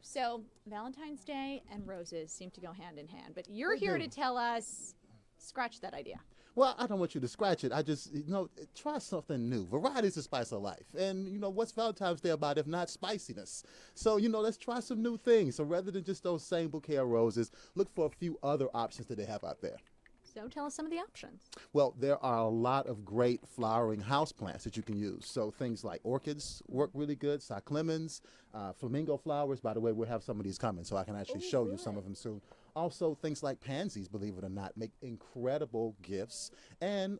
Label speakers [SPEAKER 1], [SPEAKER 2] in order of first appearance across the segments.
[SPEAKER 1] So Valentine's Day and roses seem to go hand in hand, but you're
[SPEAKER 2] They
[SPEAKER 1] here
[SPEAKER 2] do.
[SPEAKER 1] to tell us, scratch that idea.
[SPEAKER 2] Well, I don't want you to scratch it. I just, try something new. Variety is the spice of life. And, what's Valentine's Day about if not spiciness? So, let's try some new things. So rather than just those same bouquet of roses, look for a few other options that they have out there.
[SPEAKER 1] So tell us some of the options.
[SPEAKER 2] Well, there are a lot of great flowering houseplants that you can use. So things like orchids work really good, cyclamens, flamingo flowers. By the way, we'll have some of these coming, so I can actually show you some of them soon. Also, things like pansies, believe it or not, make incredible gifts. And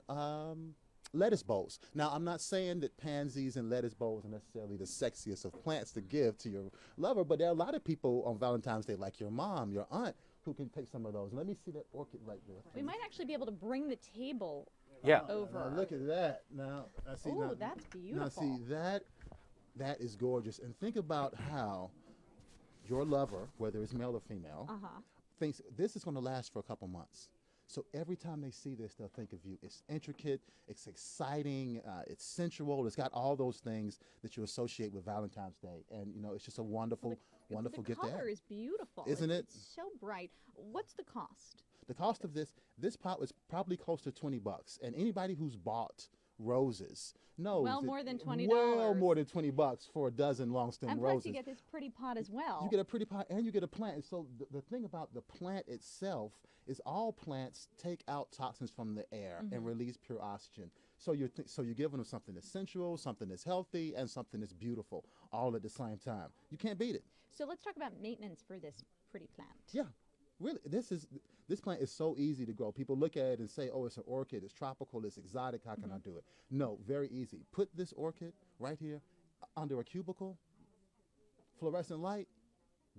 [SPEAKER 2] lettuce bowls. Now, I'm not saying that pansies and lettuce bowls are necessarily the sexiest of plants to give to your lover, but there are a lot of people on Valentine's Day, like your mom, your aunt, who can take some of those. Let me see that orchid right there.
[SPEAKER 1] We might actually be able to bring the table
[SPEAKER 3] Yeah.
[SPEAKER 1] over.
[SPEAKER 2] Now look at that. Now, I see.
[SPEAKER 1] Oh, that's beautiful.
[SPEAKER 2] Now, see that is gorgeous. And think about how your lover, whether it's male or female, thinks this is going to last for a couple months. So every time they see this, they'll think of you. It's intricate, it's exciting, it's sensual. It's got all those things that you associate with Valentine's Day, and it's just a wonderful, wonderful gift to
[SPEAKER 1] The
[SPEAKER 2] have.
[SPEAKER 1] color is beautiful.
[SPEAKER 2] Isn't it?
[SPEAKER 1] It's so bright. What's the cost?
[SPEAKER 2] The cost of this pot was probably close to $20, and anybody who's bought roses knows
[SPEAKER 1] Well,
[SPEAKER 2] that
[SPEAKER 1] more than $20.
[SPEAKER 2] Well, more than $20 for a dozen long stem
[SPEAKER 1] And
[SPEAKER 2] roses.
[SPEAKER 1] plus you get this pretty pot as well.
[SPEAKER 2] You get a pretty pot and you get a plant. And so the thing about the plant itself is all plants take out toxins from the air and release pure oxygen. So you're giving them something that's sensual, something that's healthy, and something that's beautiful, all at the same time. You can't beat it.
[SPEAKER 1] So let's talk about maintenance for this pretty plant.
[SPEAKER 2] Yeah, really. This plant is so easy to grow. People look at it and say, "Oh, it's an orchid. It's tropical. It's exotic. How can I do it?" No, very easy. Put this orchid right here under a cubicle, fluorescent light.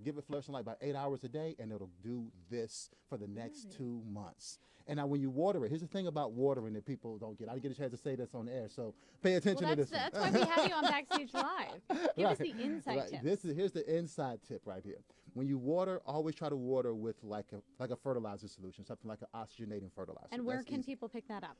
[SPEAKER 2] Give it fluorescent light about 8 hours a day, and it'll do this for the next 2 months. And now when you water it, here's the thing about watering that people don't get. I didn't get a chance to say this on the air, so pay attention
[SPEAKER 1] Well,
[SPEAKER 2] to this.
[SPEAKER 1] that's why we have you on Backstage Live. Give us the inside tips.
[SPEAKER 2] Here's the inside tip right here. When you water, always try to water with like a fertilizer solution, something like an oxygenating fertilizer.
[SPEAKER 1] And where
[SPEAKER 2] That's
[SPEAKER 1] can
[SPEAKER 2] easy.
[SPEAKER 1] people pick that up?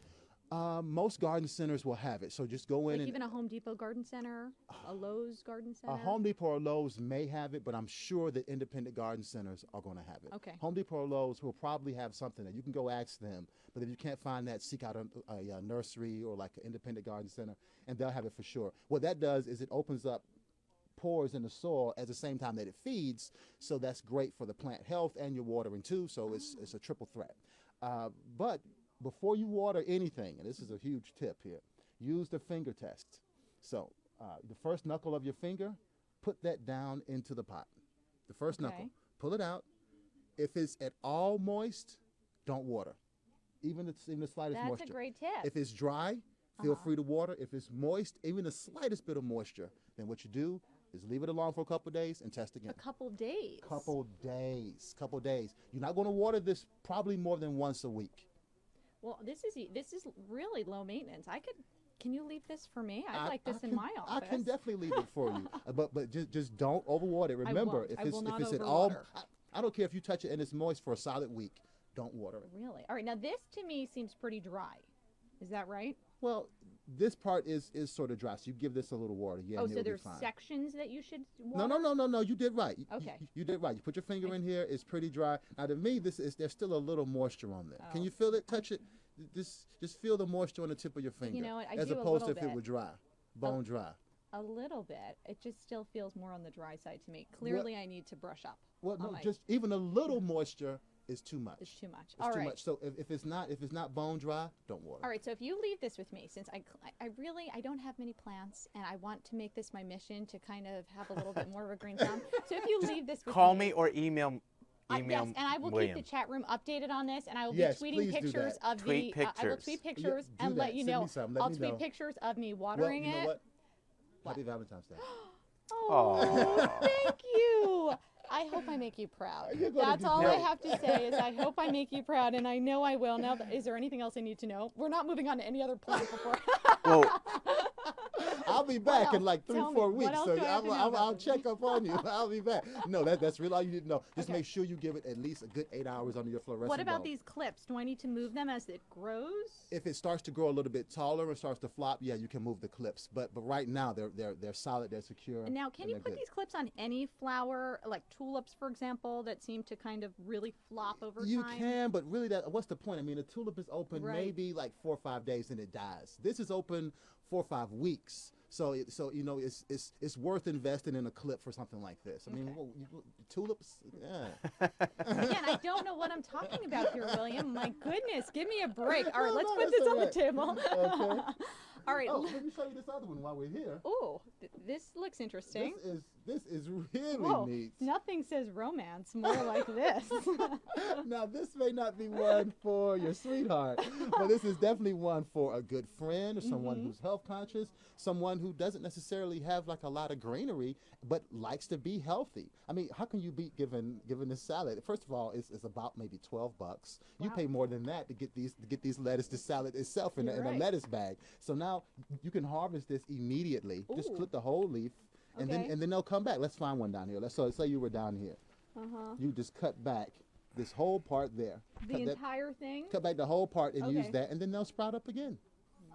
[SPEAKER 2] Most garden centers will have it, so just go in
[SPEAKER 1] Like
[SPEAKER 2] and
[SPEAKER 1] even a Home Depot garden center, a Lowe's garden center?
[SPEAKER 2] a Home Depot or Lowe's may have it, but I'm sure that independent garden centers are going to have it.
[SPEAKER 1] Okay.
[SPEAKER 2] Home Depot or Lowe's will probably have something that you can go ask them, but if you can't find that, seek out a nursery or like an independent garden center, and they'll have it for sure. What that does is it opens up pores in the soil at the same time that it feeds, so that's great for the plant health and your watering too, so it's a triple threat. But before you water anything, and this is a huge tip here, use the finger test. So the first knuckle of your finger, put that down into the pot. The first knuckle, pull it out. If it's at all moist, don't water, even the slightest moisture.
[SPEAKER 1] That's a great tip.
[SPEAKER 2] If it's dry, feel free to water. If it's moist, even the slightest bit of moisture, then what you do is leave it alone for a couple days and test again.
[SPEAKER 1] A couple days.
[SPEAKER 2] Couple days. You're not going to water this probably more than once a week.
[SPEAKER 1] Well, this is really low maintenance. Can you leave this for me? I'd like this in my office.
[SPEAKER 2] I can definitely leave it for you, but just don't overwater it. Remember,
[SPEAKER 1] I will not
[SPEAKER 2] if it's at all,
[SPEAKER 1] overwater.
[SPEAKER 2] I don't care if you touch it and it's moist for a solid week. Don't water it.
[SPEAKER 1] Really? All right. Now this to me seems pretty dry. Is that right?
[SPEAKER 2] Well, this part is sort of dry, so you give this a little water. Yeah,
[SPEAKER 1] Oh,
[SPEAKER 2] and
[SPEAKER 1] so
[SPEAKER 2] it'll be
[SPEAKER 1] there's
[SPEAKER 2] fine.
[SPEAKER 1] sections that you should water?
[SPEAKER 2] No. You did right.
[SPEAKER 1] Okay.
[SPEAKER 2] You did right. You put your finger in here. It's pretty dry. Now, to me, there's still a little moisture on there. Can you feel it? Touch it. Just feel the moisture on the tip of your finger.
[SPEAKER 1] You know what? I
[SPEAKER 2] as
[SPEAKER 1] do a
[SPEAKER 2] opposed to
[SPEAKER 1] little
[SPEAKER 2] if it
[SPEAKER 1] bit.
[SPEAKER 2] were dry, bone dry.
[SPEAKER 1] A little bit. It just still feels more on the dry side to me. Clearly, I need to brush up.
[SPEAKER 2] Well,
[SPEAKER 1] on
[SPEAKER 2] no,
[SPEAKER 1] my-
[SPEAKER 2] just even a little moisture is too much.
[SPEAKER 1] It's too much.
[SPEAKER 2] It's
[SPEAKER 1] All
[SPEAKER 2] too
[SPEAKER 1] right.
[SPEAKER 2] much. So if it's not bone dry, don't water.
[SPEAKER 1] All right, so if you leave this with me, since I don't have many plants, and I want to make this my mission to kind of have a little bit more of a green thumb. So if you leave this with
[SPEAKER 3] Call
[SPEAKER 1] me,
[SPEAKER 3] me or email
[SPEAKER 1] yes, and I will
[SPEAKER 3] William.
[SPEAKER 1] keep the chat room updated on this, and I will
[SPEAKER 2] Yes,
[SPEAKER 1] be
[SPEAKER 2] please
[SPEAKER 1] tweeting
[SPEAKER 2] do
[SPEAKER 1] pictures
[SPEAKER 2] that.
[SPEAKER 1] of
[SPEAKER 3] Tweet
[SPEAKER 1] the. I will
[SPEAKER 3] pictures.
[SPEAKER 1] tweet pictures
[SPEAKER 2] do
[SPEAKER 1] and
[SPEAKER 2] that.
[SPEAKER 1] let you
[SPEAKER 2] Send me
[SPEAKER 1] know.
[SPEAKER 2] some. Let
[SPEAKER 1] I'll
[SPEAKER 2] me
[SPEAKER 1] tweet
[SPEAKER 2] know.
[SPEAKER 1] pictures of me
[SPEAKER 2] Well,
[SPEAKER 1] watering
[SPEAKER 2] you know
[SPEAKER 1] it.
[SPEAKER 2] what? Happy Valentine's Day.
[SPEAKER 1] Oh, thank you. I hope I make you proud.
[SPEAKER 2] You're gonna
[SPEAKER 1] That's
[SPEAKER 2] do
[SPEAKER 1] all I
[SPEAKER 2] great.
[SPEAKER 1] have to say is I hope I make you proud, and I know I will. Now, is there anything else I need to know? We're not moving on to any other plant before.
[SPEAKER 3] Well,
[SPEAKER 2] I'll be back in like 3
[SPEAKER 1] Tell
[SPEAKER 2] or
[SPEAKER 1] me,
[SPEAKER 2] 4
[SPEAKER 1] what
[SPEAKER 2] weeks.
[SPEAKER 1] else
[SPEAKER 2] So
[SPEAKER 1] do I have to know
[SPEAKER 2] I'll
[SPEAKER 1] about
[SPEAKER 2] check up on you. I'll be back. No, that's really all you need to know. Just
[SPEAKER 1] Okay.
[SPEAKER 2] make sure you give it at least a good 8 hours under your fluorescent
[SPEAKER 1] What about
[SPEAKER 2] bulb.
[SPEAKER 1] these clips? Do I need to move them as it grows?
[SPEAKER 2] If it starts to grow a little bit taller and starts to flop, yeah, you can move the clips. But right now they're solid, they're secure.
[SPEAKER 1] And now, can
[SPEAKER 2] and
[SPEAKER 1] you
[SPEAKER 2] they're
[SPEAKER 1] put
[SPEAKER 2] good.
[SPEAKER 1] these clips on any flower, like tulips, for example, that seem to kind of really flop over
[SPEAKER 2] You
[SPEAKER 1] time?
[SPEAKER 2] can, but really, what's the point? I mean, a tulip is open
[SPEAKER 1] Right.
[SPEAKER 2] maybe like 4 or 5 days and it dies. This is open 4 or 5 weeks. So you know, it's worth investing in a clip for something like this. I mean, tulips, yeah.
[SPEAKER 1] Again, I don't know what I'm talking about here, William. My goodness, give me a break. All right,
[SPEAKER 2] No,
[SPEAKER 1] let's
[SPEAKER 2] no,
[SPEAKER 1] put
[SPEAKER 2] that's
[SPEAKER 1] this
[SPEAKER 2] all
[SPEAKER 1] on the
[SPEAKER 2] right.
[SPEAKER 1] table.
[SPEAKER 2] Okay.
[SPEAKER 1] All right.
[SPEAKER 2] Oh, let me show you this other one while we're here.
[SPEAKER 1] Oh, this looks interesting.
[SPEAKER 2] This is really
[SPEAKER 1] Whoa,
[SPEAKER 2] neat.
[SPEAKER 1] nothing says romance more like this.
[SPEAKER 2] Now, this may not be one for your sweetheart, but this is definitely one for a good friend or someone who's health conscious, someone who doesn't necessarily have like a lot of greenery, but likes to be healthy. I mean, how can you beat giving this salad? First of all, it's about maybe $12. You
[SPEAKER 1] Wow.
[SPEAKER 2] pay more than that to get these lettuce, the salad itself in
[SPEAKER 1] You're
[SPEAKER 2] a
[SPEAKER 1] right.
[SPEAKER 2] lettuce bag. So now you can harvest this immediately. Just
[SPEAKER 1] Ooh.
[SPEAKER 2] clip the whole leaf. And
[SPEAKER 1] Okay.
[SPEAKER 2] then they'll come back. Let's find one down here. Let's say you were down here. You just cut back this whole part there.
[SPEAKER 1] The entire thing?
[SPEAKER 2] Cut back the whole part and use
[SPEAKER 1] Okay.
[SPEAKER 2] that, and then they'll sprout up again.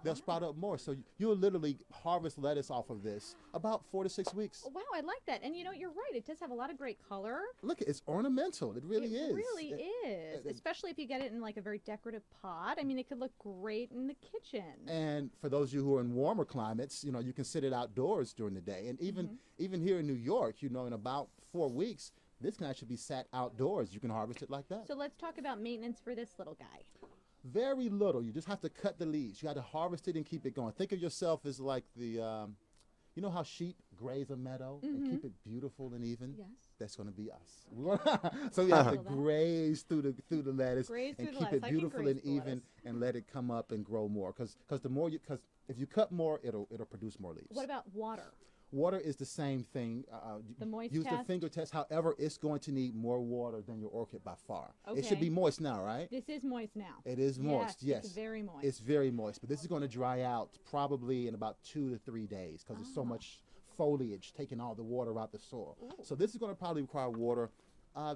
[SPEAKER 2] They'll sprout up more. So you'll literally harvest lettuce off of this about 4 to 6 weeks.
[SPEAKER 1] Wow, I like that. And you know, you're right. It does have a lot of great color.
[SPEAKER 2] Look, it's ornamental. It really is.
[SPEAKER 1] It really is. Especially if you get it in like a very decorative pot. I mean, it could look great in the kitchen.
[SPEAKER 2] And for those of you who are in warmer climates, you know, you can sit it outdoors during the day. And even here in New York, you know, in about 4 weeks, this can actually be sat outdoors. You can harvest it like that.
[SPEAKER 1] So let's talk about maintenance for this little guy.
[SPEAKER 2] Very little. You just have to cut the leaves. You got to harvest it and keep it going. Think of yourself as like the, you know how sheep graze a meadow and keep it beautiful and even?
[SPEAKER 1] Yes.
[SPEAKER 2] That's going to be us. So you have to graze through the lettuce
[SPEAKER 1] Graze
[SPEAKER 2] and
[SPEAKER 1] through the
[SPEAKER 2] keep
[SPEAKER 1] lettuce.
[SPEAKER 2] it
[SPEAKER 1] I can
[SPEAKER 2] beautiful
[SPEAKER 1] graze
[SPEAKER 2] and
[SPEAKER 1] the
[SPEAKER 2] even
[SPEAKER 1] lettuce.
[SPEAKER 2] and let it come up and grow more. Because if you cut more, it'll produce more leaves.
[SPEAKER 1] What about water?
[SPEAKER 2] Water is the same thing.
[SPEAKER 1] The moist
[SPEAKER 2] Use the
[SPEAKER 1] test?
[SPEAKER 2] finger test. However, it's going to need more water than your orchid by far. It should
[SPEAKER 1] Okay.
[SPEAKER 2] be moist now, right?
[SPEAKER 1] This is moist now.
[SPEAKER 2] It is moist, yes.
[SPEAKER 1] It's very moist.
[SPEAKER 2] It's very moist, but this is going to dry out probably in about 2 to 3 days because there's so much foliage taking all the water out the soil. So this is going to probably require water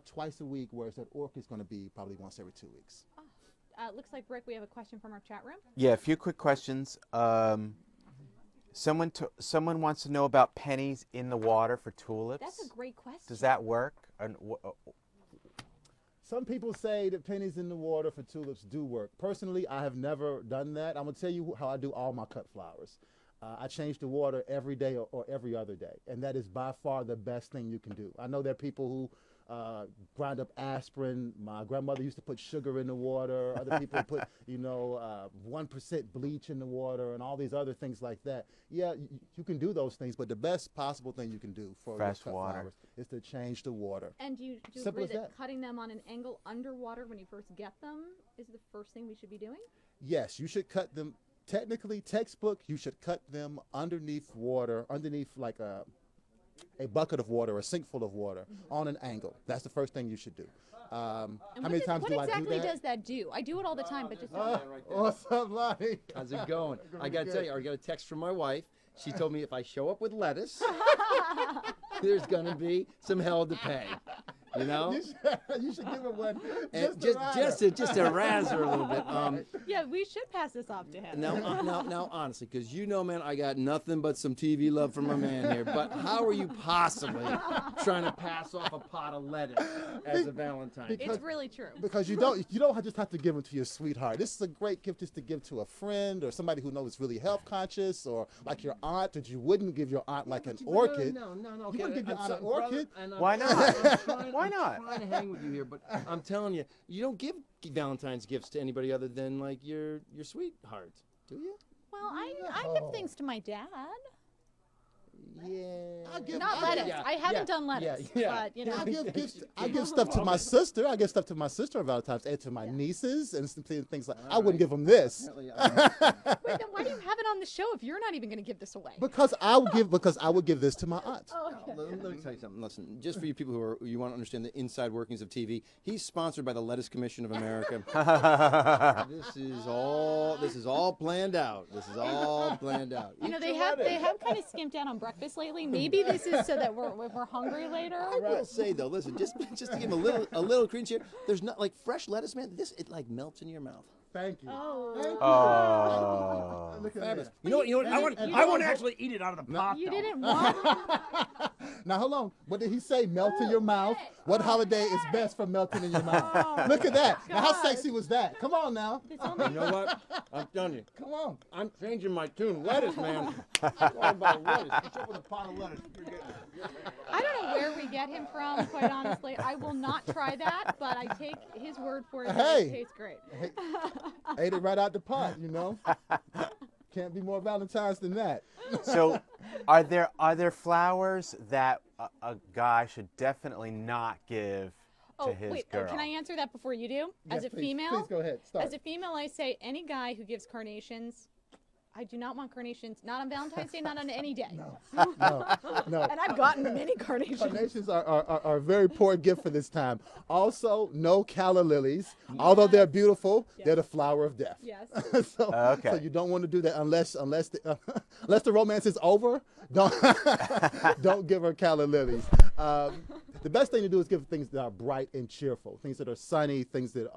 [SPEAKER 2] twice a week, whereas that orchid is going to be probably once every 2 weeks.
[SPEAKER 1] Looks like, Rick, we have a question from our chat room.
[SPEAKER 3] Yeah, a few quick questions. Someone wants to know about pennies in the water for tulips.
[SPEAKER 1] That's a great question.
[SPEAKER 3] Does that work?
[SPEAKER 2] Some people say that pennies in the water for tulips do work. Personally, I have never done that. I'm going to tell you how I do all my cut flowers. I change the water every day or every other day, and that is by far the best thing you can do. I know there are people who grind up aspirin. My grandmother used to put sugar in the water. Other people put, 1% bleach in the water and all these other things like that. Yeah, you can do those things, but the best possible thing you can do for your
[SPEAKER 3] Fresh
[SPEAKER 2] cut
[SPEAKER 3] water.
[SPEAKER 2] flowers is to change the water.
[SPEAKER 1] And do you
[SPEAKER 2] Simple
[SPEAKER 1] agree
[SPEAKER 2] as
[SPEAKER 1] that
[SPEAKER 2] that.
[SPEAKER 1] cutting them on an angle underwater when you first get them is the first thing we should be doing?
[SPEAKER 2] Yes, you should cut them. Technically, textbook, you should cut them underneath water, underneath like a bucket of water, a sink full of water, on an angle. That's the first thing you should do. How many times
[SPEAKER 1] what
[SPEAKER 2] do I do
[SPEAKER 1] exactly
[SPEAKER 2] that?
[SPEAKER 1] does that do? I do it all the time, but just
[SPEAKER 2] What's up, Lonnie?
[SPEAKER 4] How's it going? I gotta tell you, I got a text from my wife. She told me if I show up with lettuce, there's gonna be some hell to pay. You know?
[SPEAKER 2] You should give her one.
[SPEAKER 4] And
[SPEAKER 2] Just
[SPEAKER 4] just to razz her a little bit.
[SPEAKER 1] yeah, we should pass this off to him.
[SPEAKER 4] Now, honestly, because man, I got nothing but some TV love from my man here. But how are you possibly trying to pass off a pot of lettuce as a Valentine?
[SPEAKER 1] It's really true.
[SPEAKER 2] Because you don't just have to give them to your sweetheart. This is a great gift just to give to a friend or somebody who knows really health conscious, or like your aunt that you wouldn't give your aunt like an orchid.
[SPEAKER 4] No.
[SPEAKER 2] You wouldn't give your aunt an orchid.
[SPEAKER 3] Why not? Why not?
[SPEAKER 4] I'm trying to hang with you here, but I'm telling you, you don't give Valentine's gifts to anybody other than like your sweetheart, do you?
[SPEAKER 1] Well, I give things to my dad.
[SPEAKER 4] Yeah.
[SPEAKER 1] Not lettuce. I haven't done lettuce, but you know.
[SPEAKER 2] I give gifts. I give stuff to my sister. I give stuff to my sister on Valentine's Day, to my nieces, and some things like. I wouldn't give them this
[SPEAKER 1] Wait, then why do you have it on the show if you're not even going to give this away?
[SPEAKER 2] because I would give this to my aunt.
[SPEAKER 1] Oh, okay.
[SPEAKER 4] Let me tell you something. Listen, just for you people you want to understand the inside workings of TV, he's sponsored by the Lettuce Commission of America. This is all planned out. This is all planned out.
[SPEAKER 1] You know,
[SPEAKER 4] Eat
[SPEAKER 1] they
[SPEAKER 4] your
[SPEAKER 1] have
[SPEAKER 4] lettuce.
[SPEAKER 1] kind of skimped out on breakfast lately. Maybe this is so that if we're hungry later.
[SPEAKER 4] I will say though, listen, just to give him a little cream cheer. There's not like fresh lettuce, man. It like melts in your mouth.
[SPEAKER 2] Thank you.
[SPEAKER 1] Oh.
[SPEAKER 2] Thank you.
[SPEAKER 3] Oh.
[SPEAKER 2] Look at
[SPEAKER 4] Fabulous.
[SPEAKER 2] that.
[SPEAKER 5] You know what? I want to actually eat it out of the pot.
[SPEAKER 1] You
[SPEAKER 5] though.
[SPEAKER 1] didn't want
[SPEAKER 2] Now hold on. What did he say? Melt in your mouth. What holiday is best for melting in your mouth? Look at that. Now how sexy was that? Come on now.
[SPEAKER 4] You know what? I'm telling you.
[SPEAKER 2] Come on.
[SPEAKER 4] I'm changing my tune. Lettuce, man. It's all about lettuce. What's up with a pot of lettuce? You're getting it.
[SPEAKER 1] I don't know where we get him from, quite honestly. I will not try that, but I take his word for it. That it tastes great.
[SPEAKER 2] Ate it right out the pot, you know. Can't be more Valentine's than that.
[SPEAKER 3] So, are there flowers that a guy should definitely not give to his
[SPEAKER 1] wait,
[SPEAKER 3] girl?
[SPEAKER 1] can I answer that before you do? As a
[SPEAKER 2] Yes, please.
[SPEAKER 1] female,
[SPEAKER 2] Please go ahead. Start.
[SPEAKER 1] As a female, I say any guy who gives carnations, I do not want carnations, not on Valentine's Day, not on any day.
[SPEAKER 2] No.
[SPEAKER 1] And I've gotten many carnations.
[SPEAKER 2] Carnations are a very poor gift for this time. Also, no calla lilies. Although they're beautiful, they're the flower of death.
[SPEAKER 1] Yes.
[SPEAKER 2] So you don't want to do that unless the romance is over. Don't give her calla lilies. The best thing to do is give things that are bright and cheerful, things that are sunny, things that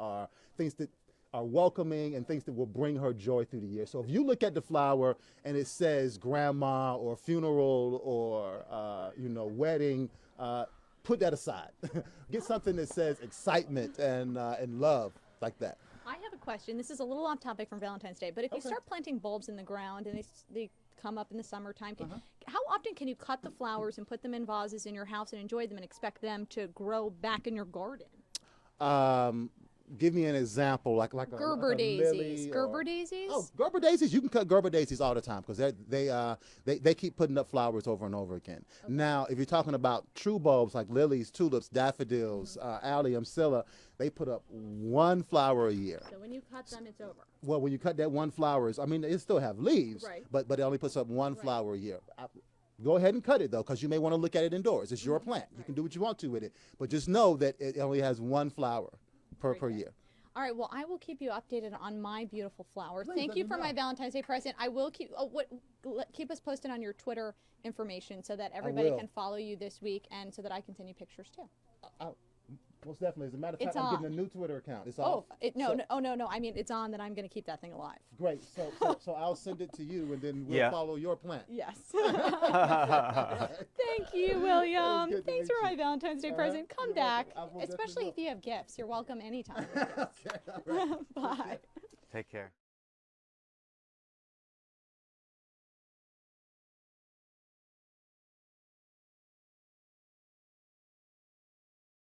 [SPEAKER 2] are welcoming, and things that will bring her joy through the year. So if you look at the flower and it says grandma or funeral or wedding, put that aside. Get something that says excitement and love, like that.
[SPEAKER 1] I have a question. This is a little off topic from Valentine's Day, but if you start planting bulbs in the ground and they come up in the summertime, how often can you cut the flowers and put them in vases in your house and enjoy them and expect them to grow back in your garden?
[SPEAKER 2] Give me an example, like
[SPEAKER 1] Gerber
[SPEAKER 2] a
[SPEAKER 1] daisies.
[SPEAKER 2] lily
[SPEAKER 1] Gerber daisies?
[SPEAKER 2] Oh, Gerber daisies! You can cut Gerber daisies all the time because they keep putting up flowers over and over again. Okay. Now, if you're talking about true bulbs like lilies, tulips, daffodils, allium, scilla, they put up one flower a year.
[SPEAKER 1] So when you cut them, it's over.
[SPEAKER 2] Well, when you cut that one flower, it still have leaves,
[SPEAKER 1] right.
[SPEAKER 2] but it only puts up one flower a year. Go ahead and cut it, though, because you may want to look at it indoors. It's your plant. You can do what you want to with it. But just know that it only has one flower per year.
[SPEAKER 1] All right, well, I will keep you updated on my beautiful flower.
[SPEAKER 2] Please
[SPEAKER 1] Thank
[SPEAKER 2] let
[SPEAKER 1] you
[SPEAKER 2] me
[SPEAKER 1] for
[SPEAKER 2] know.
[SPEAKER 1] my Valentine's Day present. I will keep us posted on your Twitter information so that everybody
[SPEAKER 2] will.
[SPEAKER 1] can follow you this week and so that I can send you pictures, too.
[SPEAKER 2] Most definitely. As a matter of
[SPEAKER 1] It's
[SPEAKER 2] fact, I'm
[SPEAKER 1] on.
[SPEAKER 2] getting a new Twitter account. It's
[SPEAKER 1] Oh,
[SPEAKER 2] on.
[SPEAKER 1] no. I mean, it's on that I'm going to keep that thing alive.
[SPEAKER 2] Great. So I'll send it to you, and then we'll follow your plant.
[SPEAKER 1] Yes. Thank you, William.
[SPEAKER 2] good to
[SPEAKER 1] Thanks
[SPEAKER 2] meet
[SPEAKER 1] for my
[SPEAKER 2] you.
[SPEAKER 1] Valentine's Day present. Come
[SPEAKER 2] You're
[SPEAKER 1] back,
[SPEAKER 2] welcome. I will
[SPEAKER 1] especially
[SPEAKER 2] definitely
[SPEAKER 1] if you have gifts. You're welcome anytime.
[SPEAKER 2] Okay.